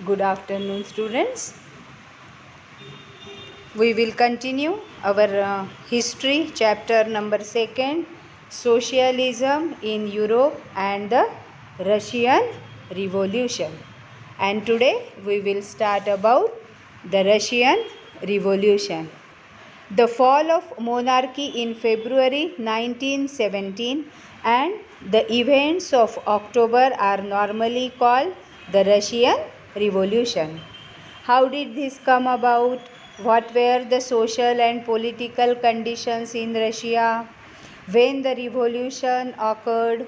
Good afternoon, students. We will continue our history chapter number 2, Socialism in Europe and the Russian Revolution. And today we will start about the Russian Revolution. The fall of monarchy in February 1917 and the events of October are normally called the Russian Revolution. How did this come about? What were the social and political conditions in Russia when the revolution occurred?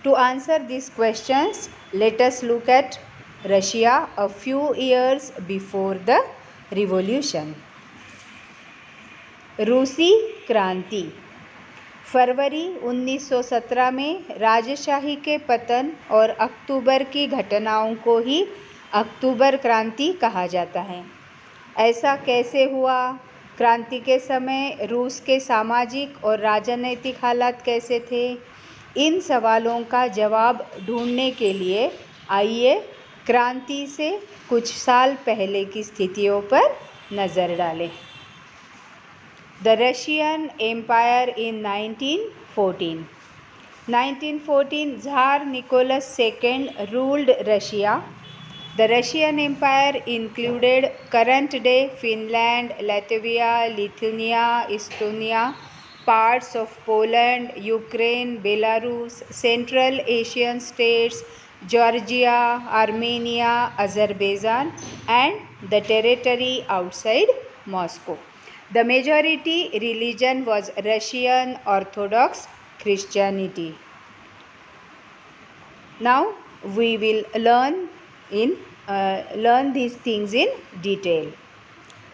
To answer these questions, let us look at Russia a few years before the revolution. रूसी क्रांति फरवरी 1917 में राजशाही के पतन और अक्टूबर की घटनाओं को ही अक्टूबर क्रांति कहा जाता है। ऐसा कैसे हुआ? क्रांति के समय रूस के सामाजिक और राजनीतिक हालात कैसे थे? इन सवालों का जवाब ढूंढने के लिए आइए क्रांति से कुछ साल पहले की स्थितियों पर नज़र डालें। The Russian Empire in 1914. 1914, Tsar Nicholas II ruled Russia. The Russian Empire included current-day Finland, Latvia, Lithuania, Estonia, parts of Poland, Ukraine, Belarus, Central Asian states, Georgia, Armenia, Azerbaijan, and the territory outside Moscow. The majority religion was Russian Orthodox Christianity. Now we will learn these things in detail.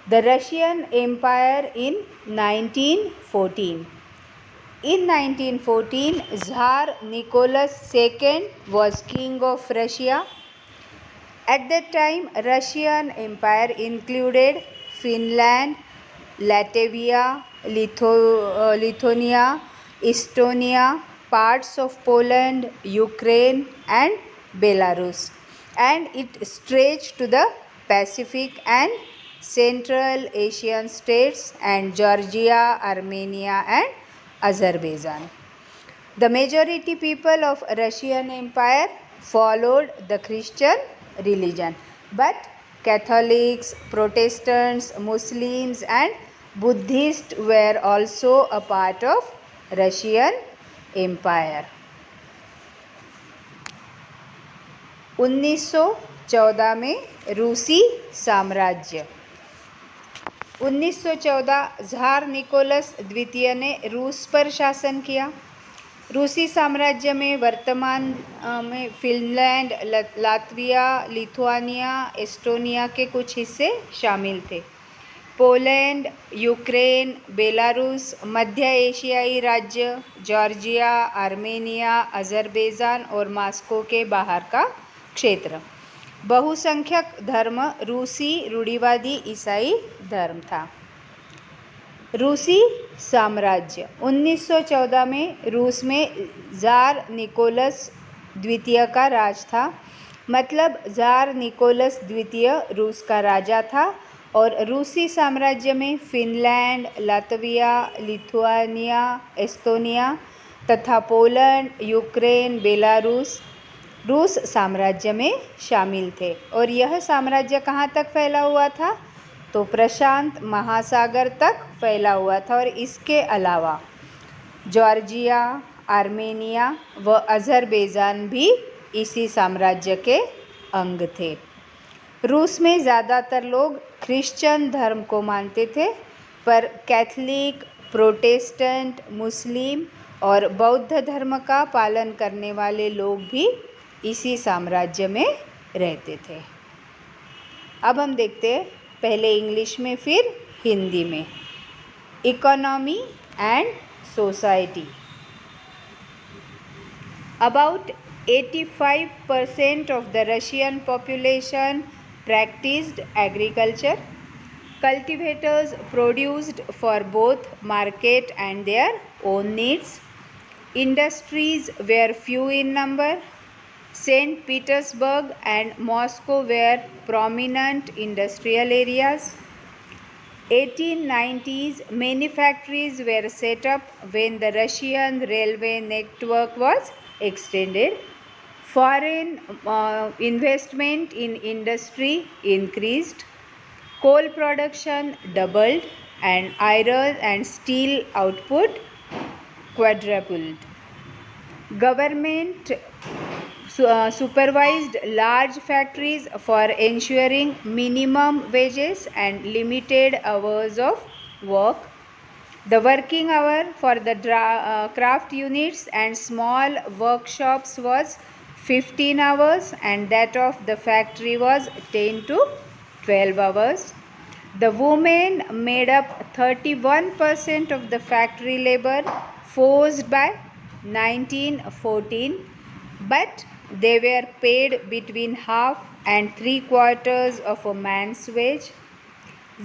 The Russian Empire in 1914. In 1914, Tsar Nicholas II was king of Russia. At that time, Russian Empire included Finland, Latvia, Lithuania, Estonia, parts of Poland, Ukraine, and Belarus, and it stretched to the Pacific and Central Asian states and Georgia, Armenia, and Azerbaijan. The majority people of Russian Empire followed the Christian religion, but Catholics, Protestants, Muslims, and Buddhists were also a part of Russian Empire. 1914 में रूसी साम्राज्य। 1914 ज़ार Nicholas द्वितीय ने रूस पर शासन किया। रूसी साम्राज्य में वर्तमान में फिनलैंड, लात्विया, लिथुआनिया, एस्टोनिया के कुछ हिस्से शामिल थे। पोलैंड, यूक्रेन, बेलारूस, मध्य एशियाई राज्य, जॉर्जिया, आर्मेनिया, अज़रबैजान और मॉस्को के बाहर का क्षेत्र। बहुसंख्यक धर्म रूसी रूढ़िवादी ईसाई धर्म था। रूसी साम्राज्य। 1914 में रूस में ज़ार निकोलस द्वितीय का राज था। मतलब ज़ार निकोलस द्वितीय रूस का राजा था और रूसी साम्राज्य में फिनलैंड, लात्विया, लिथुआनिया, एस्टोनिया तथा पोलैंड, यूक्रेन, बेलारूस रूस साम्राज्य में शामिल थे। और यह साम्राज्य कहाँ तक फैला हुआ था? तो प्रशांत महासागर तक फैला हुआ था और इसके अलावा जॉर्जिया, आर्मेनिया व अज़रबैजान भी इसी साम्राज्य के अंग थे। रूस में ज़्यादातर लोग क्रिश्चियन धर्म को मानते थे, पर कैथलिक, प्रोटेस्टेंट, मुस्लिम और बौद्ध धर्म का पालन करने वाले लोग भी इसी साम्राज्य में रहते थे। अब हम देखते हैं पहले इंग्लिश में फिर हिंदी में। Economy and society. About 85% of the Russian population practiced agriculture. Cultivators produced for both market and their own needs. Industries were few in number. St. Petersburg and Moscow were prominent industrial areas. 1890s, many factories were set up when the Russian railway network was extended. Foreign investment in industry increased. Coal production doubled and iron and steel output quadrupled. Government supervised large factories for ensuring minimum wages and limited hours of work. The working hour for the craft units and small workshops was 15 hours and that of the factory was 10 to 12 hours. The women made up 31% of the factory labor forced by 1914, but they were paid between half and three quarters of a man's wage.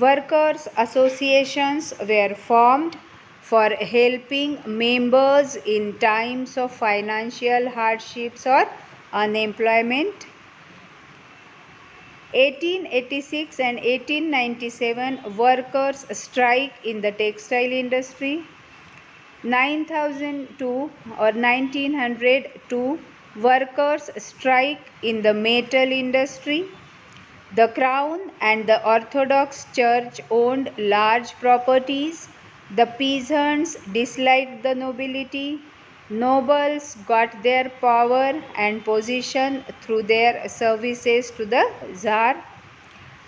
Workers' associations were formed for helping members in times of financial hardships or unemployment. 1886 and 1897 workers strike in the textile industry. 9002 or 1902 workers strike in the metal industry. The crown and the Orthodox Church owned large properties. The peasants disliked the nobility. Nobles got their power and position through their services to the Tsar.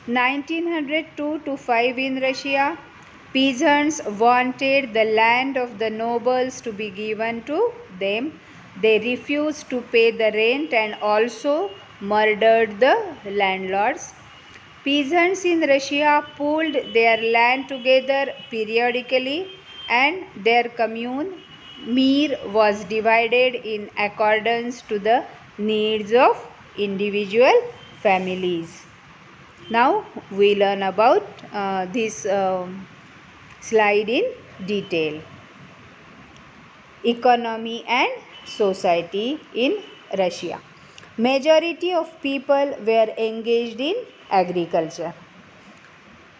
1902 to 5 in Russia, peasants wanted the land of the nobles to be given to them. They refused to pay the rent and also murdered the landlords. Peasants in Russia pooled their land together periodically and their commune, mir, was divided in accordance to the needs of individual families. Now we learn about this slide in detail. Economy and society in Russia. Majority of people were engaged in agriculture.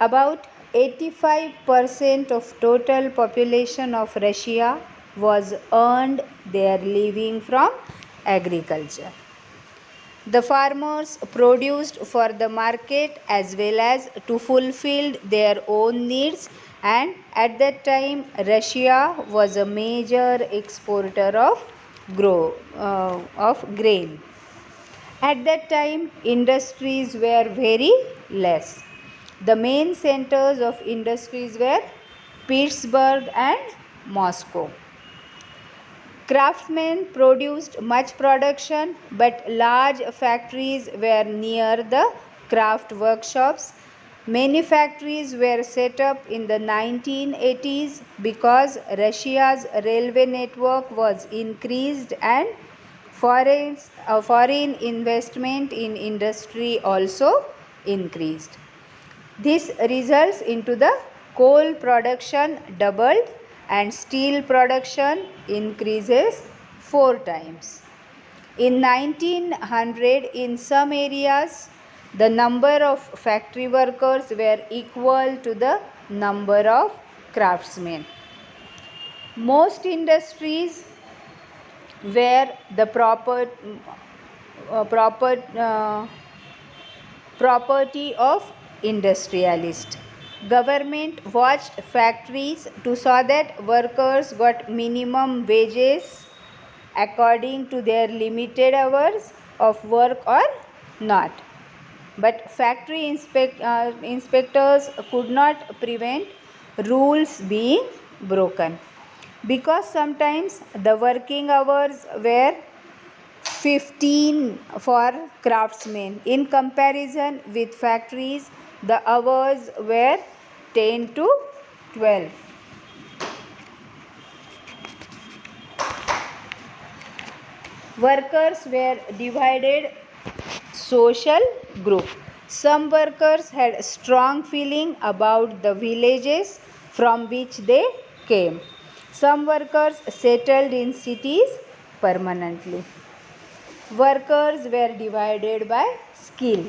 About 85% of total population of Russia was earned their living from agriculture. The farmers produced for the market as well as to fulfill their own needs, and at that time Russia was a major exporter of grain. At that time industries were very less. The main centers of industries were Pittsburgh and Moscow. Craftsmen produced much production, but large factories were near the craft workshops. Many factories were set up in the 1980s because Russia's railway network was increased and foreign investment in industry also increased. This results into the coal production doubled and steel production increases 4 times. In 1900, in some areas, the number of factory workers were equal to the number of craftsmen. Most industries were the property of industrialists. Government watched factories to saw that workers got minimum wages according to their limited hours of work or not. But factory inspectors could not prevent rules being broken, because sometimes the working hours were 15 for craftsmen. In comparison with factories, the hours were 10 to 12. Workers were divided social group. Some workers had strong feeling about the villages from which they came. Some workers settled in cities permanently. Workers were divided by skill.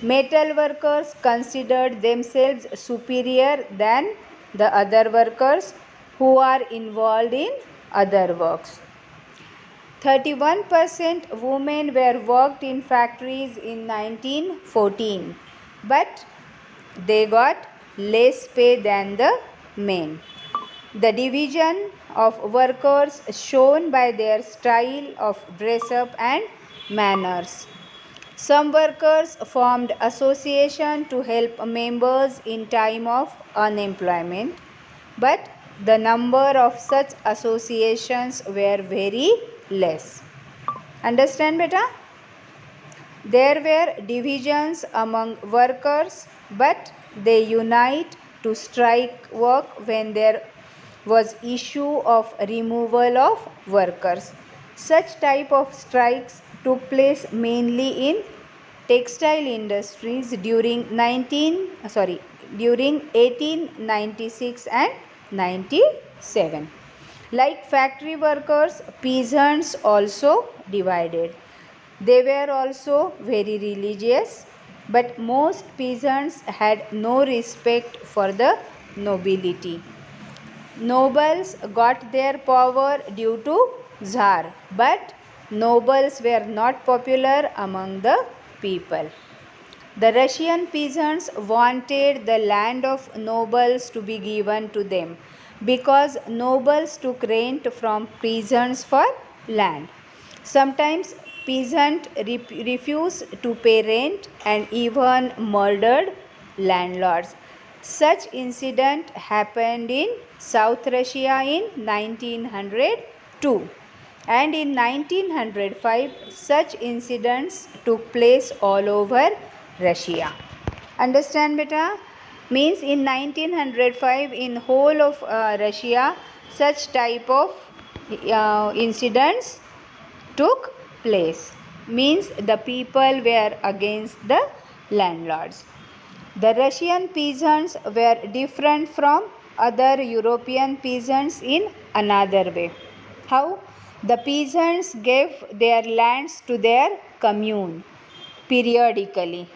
Metal workers considered themselves superior than the other workers who are involved in other works. 31% women were worked in factories in 1914, but they got less pay than the men. The division of workers shown by their style of dress up and manners. Some workers formed association to help members in time of unemployment, but the number of such associations were very less. Understand, beta? There were divisions among workers, but they unite to strike work when there was issue of removal of workers. Such type of strikes took place mainly in textile industries during 1896 and 97. Like factory workers, peasants also divided. They were also very religious, but most peasants had no respect for the nobility. Nobles got their power due to Tsar, but nobles were not popular among the people. The Russian peasants wanted the land of nobles to be given to them because nobles took rent from peasants for land. Sometimes peasants refused to pay rent and even murdered landlords. Such incident happened in South Russia in 1902, and in 1905 such incidents took place all over Russia. Understand, beta? Means in 1905 in whole of Russia such type of incidents took place. Means the people were against the landlords. The Russian peasants were different from other European peasants in another way. How? The peasants gave their lands to their commune periodically.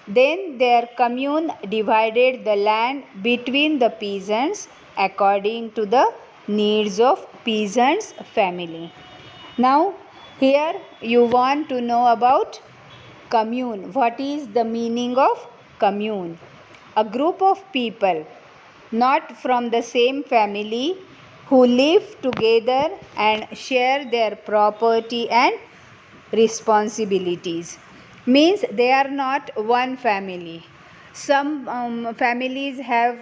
Then their commune divided the land between the peasants according to the needs of peasants' family. Now, here you want to know about commune. What is the meaning of commune? A group of people not from the same family who live together and share their property and responsibilities. Means they are not one family. Some families have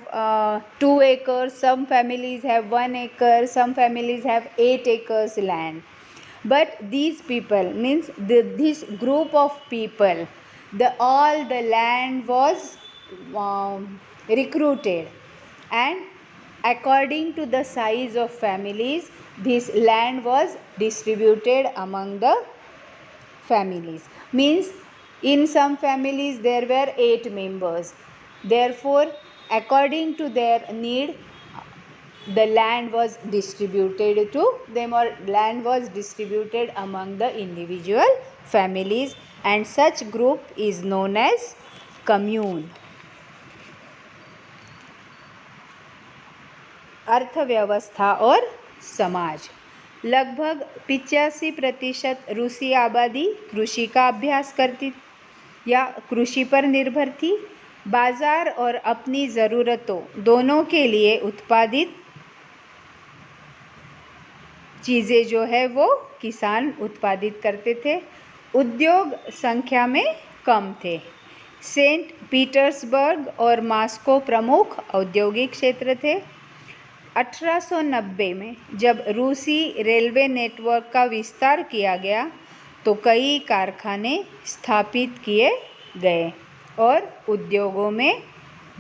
2 acres, some families have 1 acre, some families have 8 acres land. But these people, means this group of people, all the land was recruited, and according to the size of families, this land was distributed among the families. Means in some families there were 8 members. Therefore, according to their need, the land was distributed to them, or land was distributed among the individual families, and such group is known as commune. अर्थव्यवस्था और समाज. लगभग 85% रूसी आबादी कृषि का अभ्यास करती या कृषि पर निर्भर थी. बाजार और अपनी ज़रूरतों दोनों के लिए उत्पादित चीज़ें जो है वो किसान उत्पादित करते थे. उद्योग संख्या में कम थे. सेंट पीटर्सबर्ग और मॉस्को प्रमुख औद्योगिक क्षेत्र थे. 1890 में जब रूसी रेलवे नेटवर्क का विस्तार किया गया तो कई कारखाने स्थापित किए गए और उद्योगों में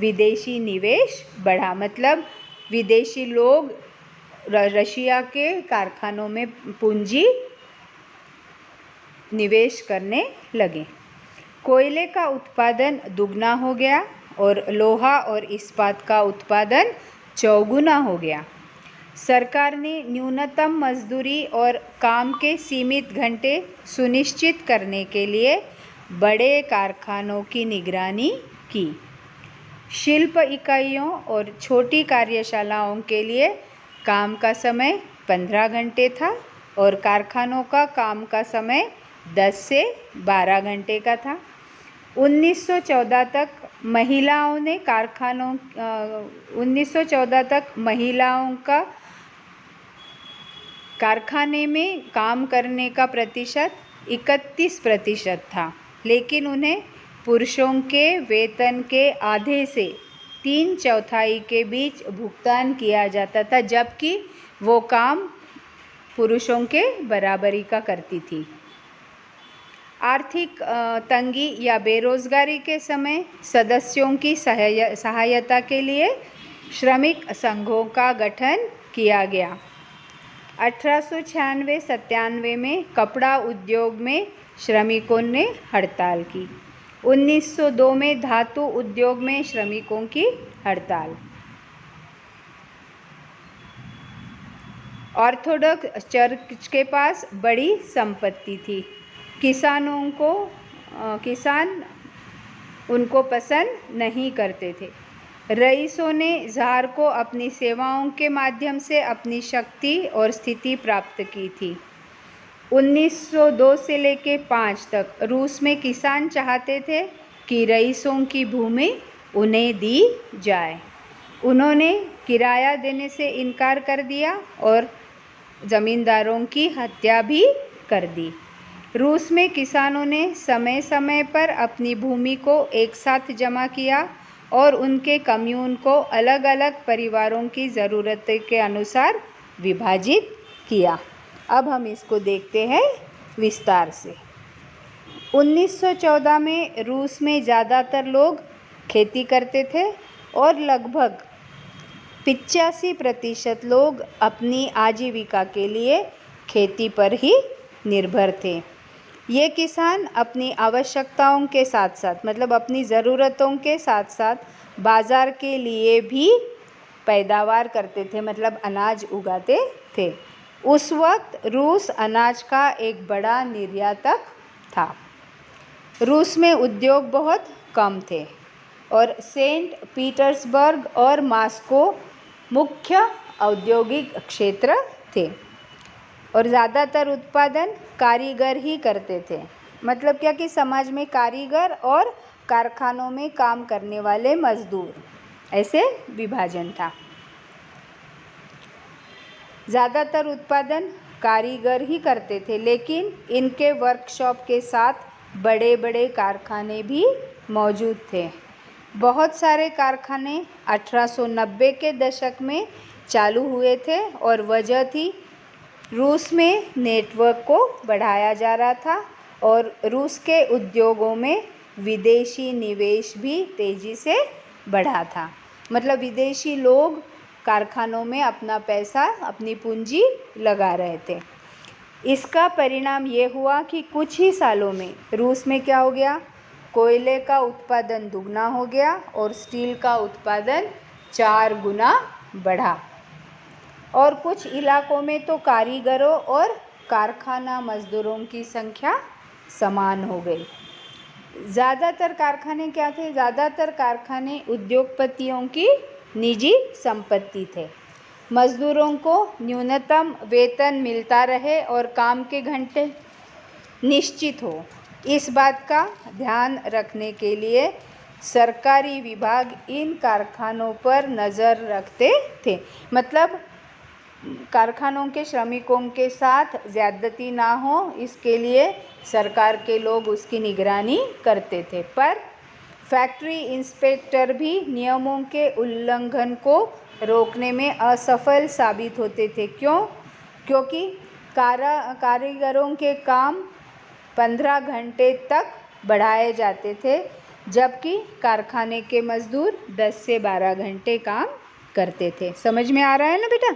विदेशी निवेश बढ़ा. मतलब विदेशी लोग रशिया के कारखानों में पूंजी निवेश करने लगे. कोयले का उत्पादन दुगना हो गया और लोहा और इस्पात का उत्पादन चौगुना हो गया. सरकार ने न्यूनतम मजदूरी और काम के सीमित घंटे सुनिश्चित करने के लिए बड़े कारखानों की निगरानी की। शिल्प इकाइयों और छोटी कार्यशालाओं के लिए काम का समय 15 घंटे था और कारखानों का काम का समय 10 से 12 घंटे का था। 1914 तक महिलाओं का कारखाने में काम करने का प्रतिशत 31% था, लेकिन उन्हें पुरुषों के वेतन के आधे से 3/4 के बीच भुगतान किया जाता था, जबकि वो काम पुरुषों के बराबरी का करती थी। आर्थिक तंगी या बेरोजगारी के समय सदस्यों की सहायता के लिए श्रमिक संघों का गठन किया गया। 1896-97 में कपड़ा उद्योग में श्रमिकों ने हड़ताल की। 1902 में धातु उद्योग में श्रमिकों की हड़ताल। ऑर्थोडॉक्स चर्च के पास बड़ी संपत्ति थी। किसान उनको पसंद नहीं करते थे। रईसों ने ज़ार को अपनी सेवाओं के माध्यम से अपनी शक्ति और स्थिति प्राप्त की थी। 1902 से लेकर 5 तक रूस में किसान चाहते थे कि रईसों की भूमि उन्हें दी जाए। उन्होंने किराया देने से इनकार कर दिया और ज़मींदारों की हत्या भी कर दी। रूस में किसानों ने समय समय पर अपनी भूमि को एक साथ जमा किया और उनके कम्यून को अलग अलग परिवारों की ज़रूरत के अनुसार विभाजित किया। अब हम इसको देखते हैं विस्तार से। 1914 में रूस में ज़्यादातर लोग खेती करते थे और लगभग 85% लोग अपनी आजीविका के लिए खेती पर ही निर्भर थे। ये किसान अपनी आवश्यकताओं के साथ साथ, मतलब अपनी ज़रूरतों के साथ साथ बाज़ार के लिए भी पैदावार करते थे, मतलब अनाज उगाते थे। उस वक्त रूस अनाज का एक बड़ा निर्यातक था। रूस में उद्योग बहुत कम थे और सेंट पीटर्सबर्ग और मॉस्को मुख्य औद्योगिक क्षेत्र थे और ज़्यादातर उत्पादन कारीगर ही करते थे। मतलब क्या कि समाज में कारीगर और कारखानों में काम करने वाले मजदूर, ऐसे विभाजन था। ज़्यादातर उत्पादन कारीगर ही करते थे, लेकिन इनके वर्कशॉप के साथ बड़े बड़े कारखाने भी मौजूद थे। बहुत सारे कारखाने 1890 के दशक में चालू हुए थे और वजह थी रूस में नेटवर्क को बढ़ाया जा रहा था और रूस के उद्योगों में विदेशी निवेश भी तेज़ी से बढ़ा था। मतलब विदेशी लोग कारखानों में अपना पैसा, अपनी पूंजी लगा रहे थे। इसका परिणाम ये हुआ कि कुछ ही सालों में रूस में क्या हो गया, कोयले का उत्पादन दुगना हो गया और स्टील का उत्पादन 4 गुना बढ़ा और कुछ इलाकों में तो कारीगरों और कारखाना मजदूरों की संख्या समान हो गई। ज़्यादातर कारखाने क्या थे? ज़्यादातर कारखाने उद्योगपतियों की निजी संपत्ति थे। मजदूरों को न्यूनतम वेतन मिलता रहे और काम के घंटे निश्चित हो, इस बात का ध्यान रखने के लिए सरकारी विभाग इन कारखानों पर नज़र रखते थे। मतलब कारखानों के श्रमिकों के साथ ज़्यादती ना हो, इसके लिए सरकार के लोग उसकी निगरानी करते थे। पर फैक्ट्री इंस्पेक्टर भी नियमों के उल्लंघन को रोकने में असफल साबित होते थे। क्योंकि कारीगरों के काम 15 घंटे तक बढ़ाए जाते थे, जबकि कारखाने के मजदूर 10 से 12 घंटे काम करते थे। समझ में आ रहा है ना बेटा?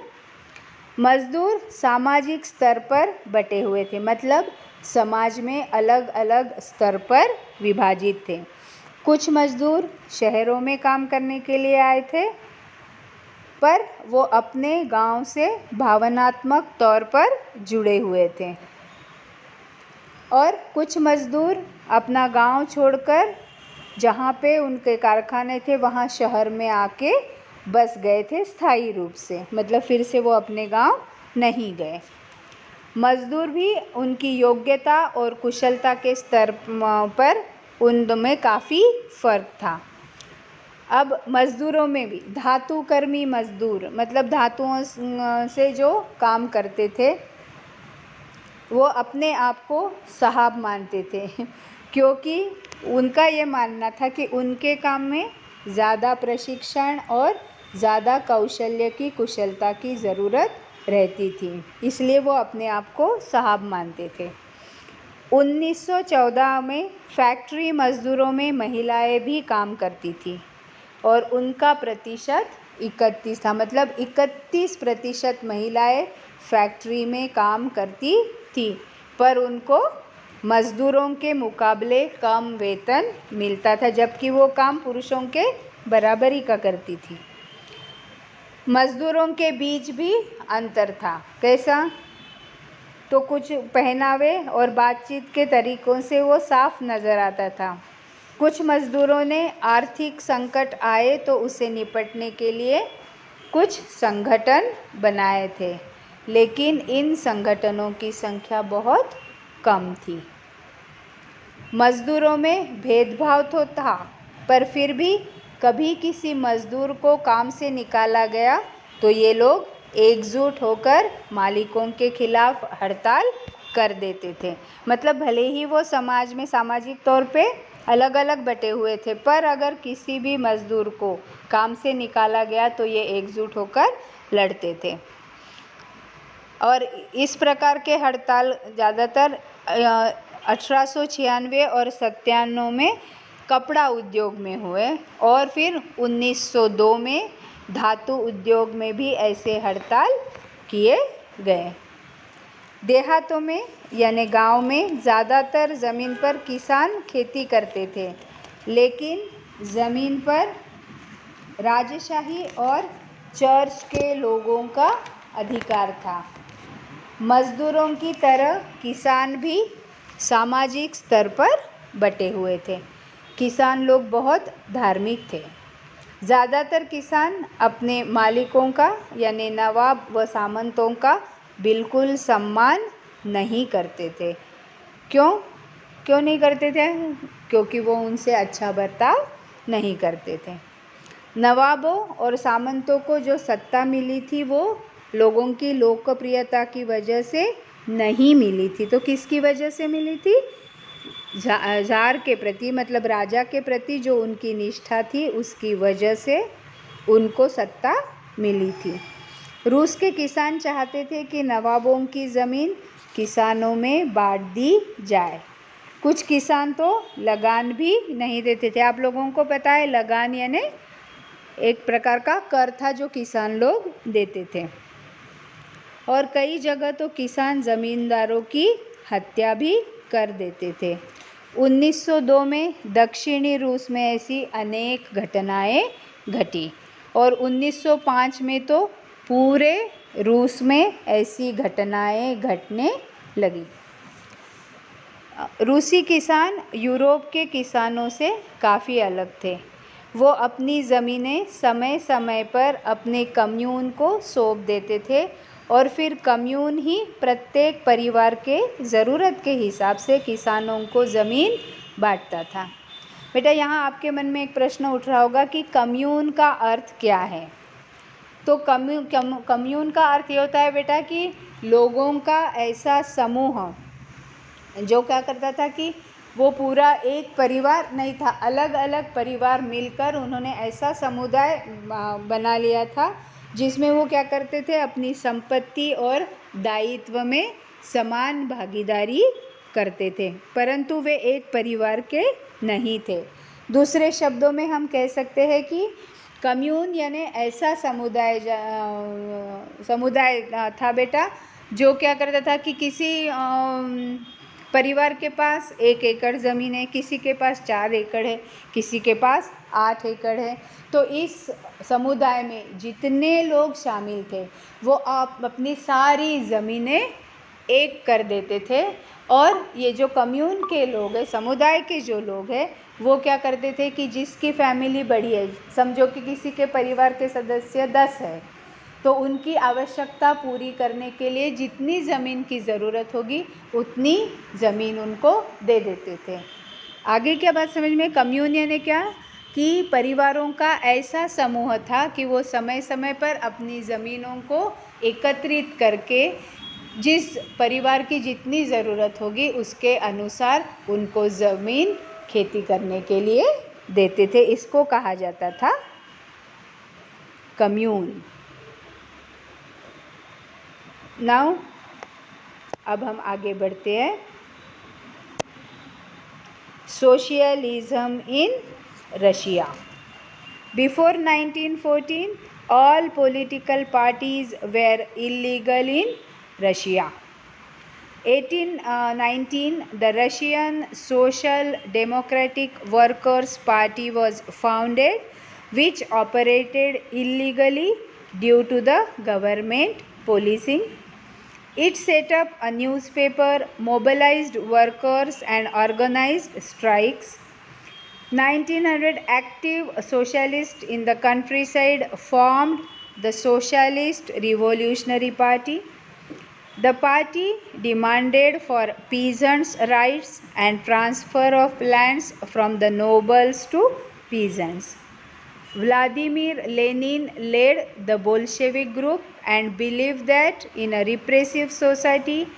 मजदूर सामाजिक स्तर पर बटे हुए थे, मतलब समाज में अलग अलग स्तर पर विभाजित थे। कुछ मजदूर शहरों में काम करने के लिए आए थे पर वो अपने गांव से भावनात्मक तौर पर जुड़े हुए थे। और कुछ मज़दूर अपना गांव छोड़कर जहाँ पे उनके कारखाने थे वहाँ शहर में आके बस गए थे स्थायी रूप से, मतलब फिर से वो अपने गांव नहीं गए। मज़दूर भी उनकी योग्यता और कुशलता के स्तर पर उनमें काफ़ी फ़र्क था। अब मज़दूरों में भी धातु कर्मी मज़दूर, मतलब धातुओं से जो काम करते थे, वो अपने आप को साहब मानते थे क्योंकि उनका ये मानना था कि उनके काम में ज़्यादा प्रशिक्षण और ज़्यादा कौशल्य की कुशलता की ज़रूरत रहती थी, इसलिए वो अपने आप को साहब मानते थे। 1914 में फैक्ट्री मज़दूरों में महिलाएं भी काम करती थी और उनका प्रतिशत 31 था, मतलब 31% महिलाएं फैक्ट्री में काम करती थी, पर उनको मज़दूरों के मुकाबले कम वेतन मिलता था, जबकि वो काम पुरुषों के बराबरी का करती थी। मज़दूरों के बीच भी अंतर था। कैसा? तो कुछ पहनावे और बातचीत के तरीक़ों से वो साफ नज़र आता था। कुछ मज़दूरों ने आर्थिक संकट आए तो उसे निपटने के लिए कुछ संगठन बनाए थे, लेकिन इन संगठनों की संख्या बहुत कम थी। मज़दूरों में भेदभाव तो था, पर फिर भी कभी किसी मज़दूर को काम से निकाला गया तो ये लोग एकजुट होकर मालिकों के खिलाफ हड़ताल कर देते थे। मतलब भले ही वो समाज में सामाजिक तौर पे अलग अलग बटे हुए थे, पर अगर किसी भी मज़दूर को काम से निकाला गया तो ये एकजुट होकर लड़ते थे। और इस प्रकार के हड़ताल ज़्यादातर 1896 और 97 में कपड़ा उद्योग में हुए और फिर 1902 में धातु उद्योग में भी ऐसे हड़ताल किए गए। देहातों में यानी गांव में ज़्यादातर ज़मीन पर किसान खेती करते थे, लेकिन ज़मीन पर राजशाही और चर्च के लोगों का अधिकार था। मज़दूरों की तरह किसान भी सामाजिक स्तर पर बटे हुए थे। किसान लोग बहुत धार्मिक थे। ज़्यादातर किसान अपने मालिकों का यानी नवाब व सामंतों का बिल्कुल सम्मान नहीं करते थे। क्यों नहीं करते थे? क्योंकि वो उनसे अच्छा बर्ताव नहीं करते थे। नवाबों और सामंतों को जो सत्ता मिली थी वो लोगों की लोकप्रियता की वजह से नहीं मिली थी। तो किसकी वजह से मिली थी? ज़ार के प्रति, मतलब राजा के प्रति जो उनकी निष्ठा थी उसकी वजह से उनको सत्ता मिली थी। रूस के किसान चाहते थे कि नवाबों की ज़मीन किसानों में बांट दी जाए। कुछ किसान तो लगान भी नहीं देते थे। आप लोगों को पता है लगान यानी एक प्रकार का कर था जो किसान लोग देते थे। और कई जगह तो किसान ज़मींदारों की हत्या भी कर देते थे। 1902 में दक्षिणी रूस में ऐसी अनेक घटनाएं घटी और 1905 में तो पूरे रूस में ऐसी घटनाएं घटने लगी। रूसी किसान यूरोप के किसानों से काफ़ी अलग थे। वो अपनी ज़मीनें समय समय पर अपने कम्यून को सौंप देते थे और फिर कम्यून ही प्रत्येक परिवार के ज़रूरत के हिसाब से किसानों को ज़मीन बांटता था। बेटा यहाँ आपके मन में एक प्रश्न उठ रहा होगा कि कम्यून का अर्थ क्या है? तो कम्यून का अर्थ ये होता है बेटा कि लोगों का ऐसा समूह जो क्या करता था कि वो पूरा एक परिवार नहीं था, अलग अलग परिवार मिलकर उन्होंने ऐसा समुदाय बना लिया था जिसमें वो क्या करते थे, अपनी संपत्ति और दायित्व में समान भागीदारी करते थे, परंतु वे एक परिवार के नहीं थे। दूसरे शब्दों में हम कह सकते हैं कि कम्यून यानी ऐसा समुदाय था बेटा जो क्या करता था कि किसी परिवार के पास 1 एकड़ ज़मीन है, किसी के पास 4 एकड़ है, किसी के पास 8 एकड़ है। तो इस समुदाय में जितने लोग शामिल थे वो आप अपनी सारी ज़मीनें एक कर देते थे, और ये जो कम्यून के लोग हैं, समुदाय के जो लोग हैं, वो क्या करते थे कि जिसकी फैमिली बड़ी है, समझो कि किसी के परिवार के सदस्य 10 है, तो उनकी आवश्यकता पूरी करने के लिए जितनी ज़मीन की ज़रूरत होगी उतनी ज़मीन उनको दे देते थे। आगे क्या बात समझ में? कम्यून यानी क्या कि परिवारों का ऐसा समूह था कि वो समय समय पर अपनी ज़मीनों को एकत्रित करके जिस परिवार की जितनी ज़रूरत होगी उसके अनुसार उनको ज़मीन खेती करने के लिए देते थे। इसको कहा जाता था कम्यून। नाउ अब हम आगे बढ़ते हैं। Socialism in Russia. Before 1914, all political parties were illegal in Russia. 1819, the Russian Social Democratic Workers' Party was founded, which operated illegally due to the government policing. It set up a newspaper, mobilized workers, and organized strikes. 1900, active socialists in the countryside formed the Socialist Revolutionary Party. The party demanded for peasants' rights and transfer of lands from the nobles to peasants. Vladimir Lenin led the Bolshevik group and believed that in a repressive society,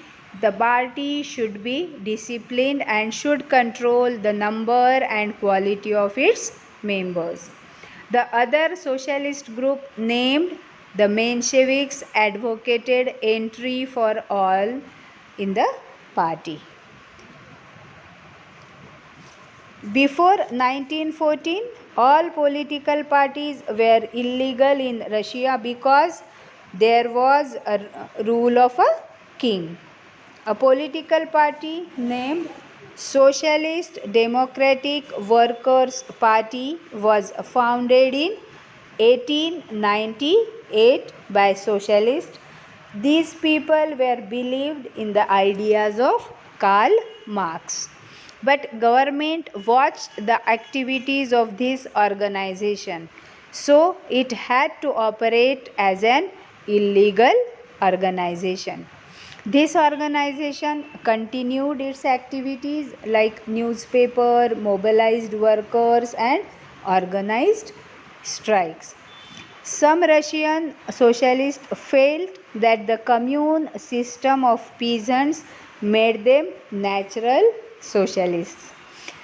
the party should be disciplined and should control the number and quality of its members. The other socialist group, named the Mensheviks, advocated entry for all in the party. Before 1914, all political parties were illegal in Russia because there was a rule of a king. A political party named Socialist Democratic Workers' Party was founded in 1898 by socialists. These people were believed in the ideas of Karl Marx. But government watched the activities of this organization, so it had to operate as an illegal organization. This organization continued its activities like newspaper, mobilized workers, and organized strikes. Some Russian socialists felt that the commune system of peasants made them natural socialists.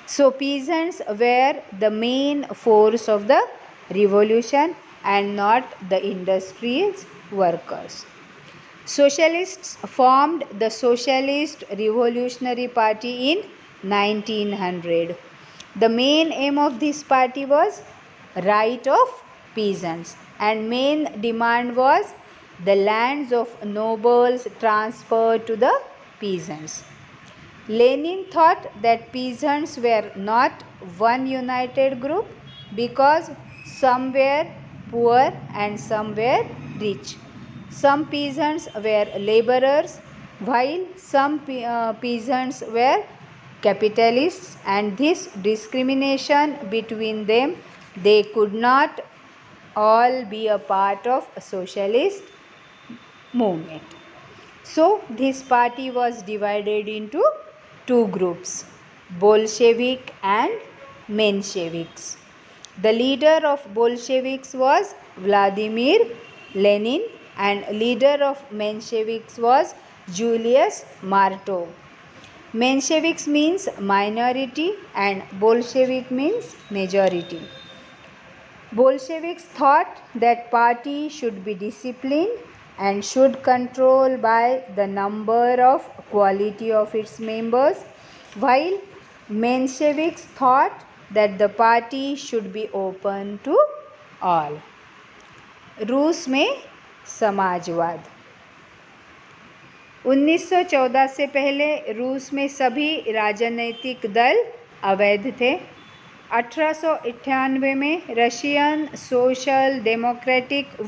So peasants were the main force of the revolution and not the industrial workers. Socialists formed the Socialist Revolutionary Party in 1900. The main aim of this party was right of peasants, and main demand was the lands of nobles transferred to the peasants. Lenin thought that peasants were not one united group because some were poor and some were rich. Some peasants were laborers while some peasants were capitalists, and this discrimination between them, they could not all be a part of a socialist movement. So this party was divided into two groups, Bolshevik and Mensheviks. The leader of Bolsheviks was Vladimir Lenin, and leader of Mensheviks was Julius Martov. Mensheviks means minority and Bolshevik means majority. Bolsheviks thought that party should be disciplined and should control by the number of quality of its members, while Mensheviks thought that the party should be open to all. रूस में समाजवाद. 1914 से पहले रूस में सभी राजनीतिक दल अवैध थे। 1898 में Russian social democratic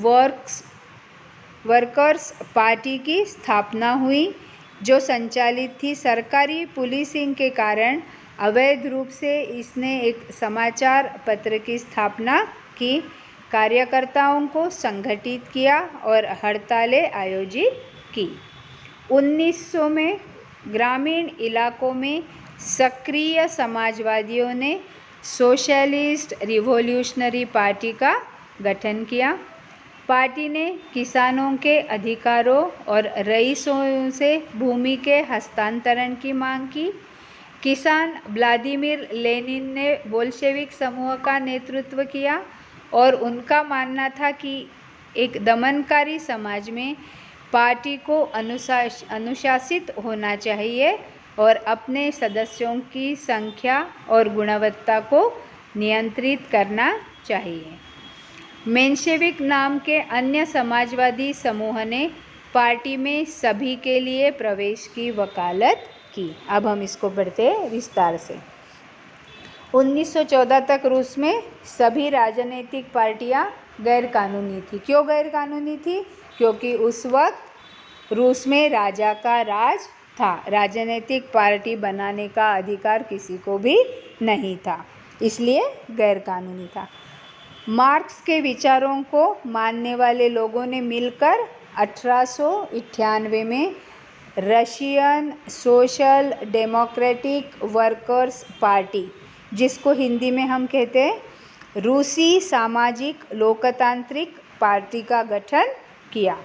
workers party की स्थापना हुई, जो संचालित थी सरकारी पुलिसिंग के कारण। अवैध रूप से इसने एक समाचार पत्र की स्थापना की, कार्यकर्ताओं को संगठित किया और हड़तालें आयोजित की। 1900 में ग्रामीण इलाकों में सक्रिय समाजवादियों ने सोशलिस्ट रिवॉल्यूशनरी पार्टी का गठन किया। पार्टी ने किसानों के अधिकारों और रईसों से भूमि के हस्तांतरण की मांग की। किसान व्लादिमीर लेनिन ने बोल्शेविक समूह का नेतृत्व किया और उनका मानना था कि एक दमनकारी समाज में पार्टी को अनुशासित होना चाहिए और अपने सदस्यों की संख्या और गुणवत्ता को नियंत्रित करना चाहिए। मेंशेविक नाम के अन्य समाजवादी समूह ने पार्टी में सभी के लिए प्रवेश की वकालत की। अब हम इसको पढ़ते हैं विस्तार से। 1914 तक रूस में सभी राजनीतिक पार्टियां गैरकानूनी थी। क्यों गैरकानूनी थी? क्योंकि उस वक्त रूस में राजा का राज था। राजनीतिक पार्टी बनाने का अधिकार किसी को भी नहीं था, इसलिए गैरकानूनी था। मार्क्स के विचारों को मानने वाले लोगों ने मिलकर 1898 में Russian social democratic workers party, जिसको हिंदी में हम कहते हैं रूसी सामाजिक लोकतांत्रिक पार्टी, का गठन किया।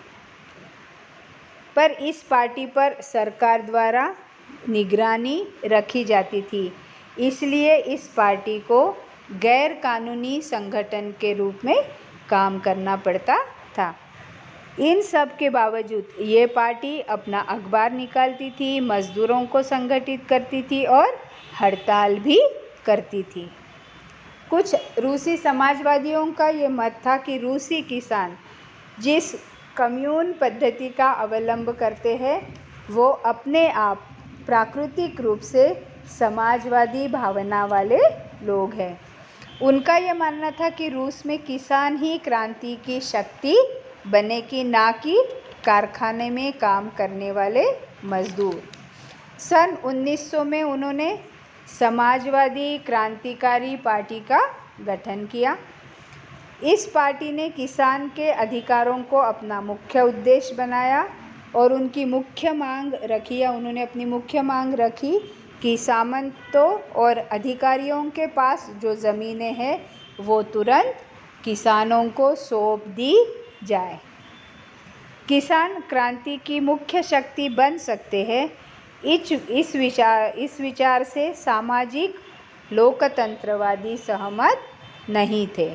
पर इस पार्टी पर सरकार द्वारा निगरानी रखी जाती थी, इसलिए इस पार्टी को गैर कानूनी संगठन के रूप में काम करना पड़ता था। इन सब के बावजूद ये पार्टी अपना अखबार निकालती थी, मजदूरों को संगठित करती थी और हड़ताल भी करती थी। कुछ रूसी समाजवादियों का ये मत था कि रूसी किसान जिस कम्यून पद्धति का अवलंब करते हैं वो अपने आप प्राकृतिक रूप से समाजवादी भावना वाले लोग हैं। उनका यह मानना था कि रूस में किसान ही क्रांति की शक्ति बनेगी, ना कि कारखाने में काम करने वाले मजदूर। सन 1900 में उन्होंने समाजवादी क्रांतिकारी पार्टी का गठन किया। इस पार्टी ने किसान के अधिकारों को अपना मुख्य उद्देश्य बनाया और उनकी मुख्य मांग रखी, या उन्होंने अपनी मुख्य मांग रखी कि सामंतों और अधिकारियों के पास जो ज़मीनें हैं वो तुरंत किसानों को सौंप दी जाए। किसान क्रांति की मुख्य शक्ति बन सकते हैं, इस विचार से सामाजिक लोकतंत्रवादी सहमत नहीं थे।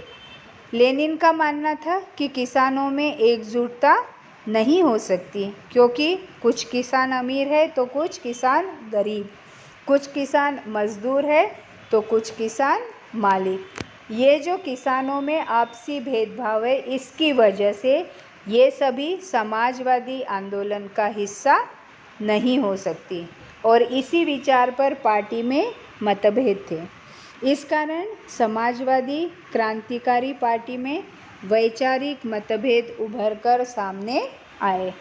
लेनिन का मानना था कि किसानों में एकजुटता नहीं हो सकती, क्योंकि कुछ किसान अमीर है तो कुछ किसान गरीब, कुछ किसान मजदूर है तो कुछ किसान मालिक। ये जो किसानों में आपसी भेदभाव है, इसकी वजह से ये सभी समाजवादी आंदोलन का हिस्सा नहीं हो सकती और इसी विचार पर पार्टी में मतभेद थे। इस कारण समाजवादी क्रांतिकारी पार्टी में वैचारिक मतभेद उभर कर सामने आए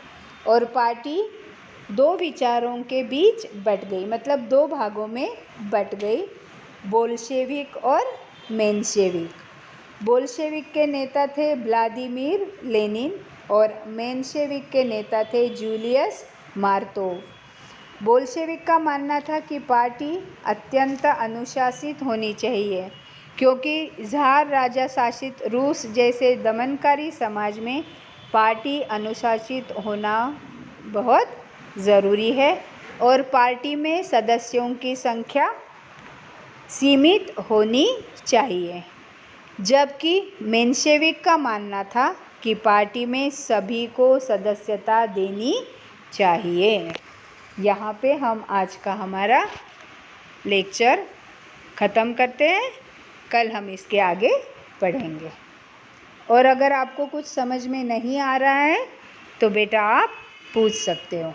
और पार्टी दो विचारों के बीच बट गई, मतलब दो भागों में बट गई, बोल्शेविक और मेंशेविक। बोल्शेविक के नेता थे व्लादिमीर लेनिन और मेंशेविक के नेता थे जूलियस मार्तोव। बोल्शेविक का मानना था कि पार्टी अत्यंत अनुशासित होनी चाहिए, क्योंकि ज़ार राजा शासित रूस जैसे दमनकारी समाज में पार्टी अनुशासित होना बहुत ज़रूरी है और पार्टी में सदस्यों की संख्या सीमित होनी चाहिए। जबकि मेंशेविक का मानना था कि पार्टी में सभी को सदस्यता देनी चाहिए। यहाँ पे हम आज का हमारा लेक्चर ख़त्म करते हैं। कल हम इसके आगे पढ़ेंगे और अगर आपको कुछ समझ में नहीं आ रहा है तो बेटा आप पूछ सकते हो।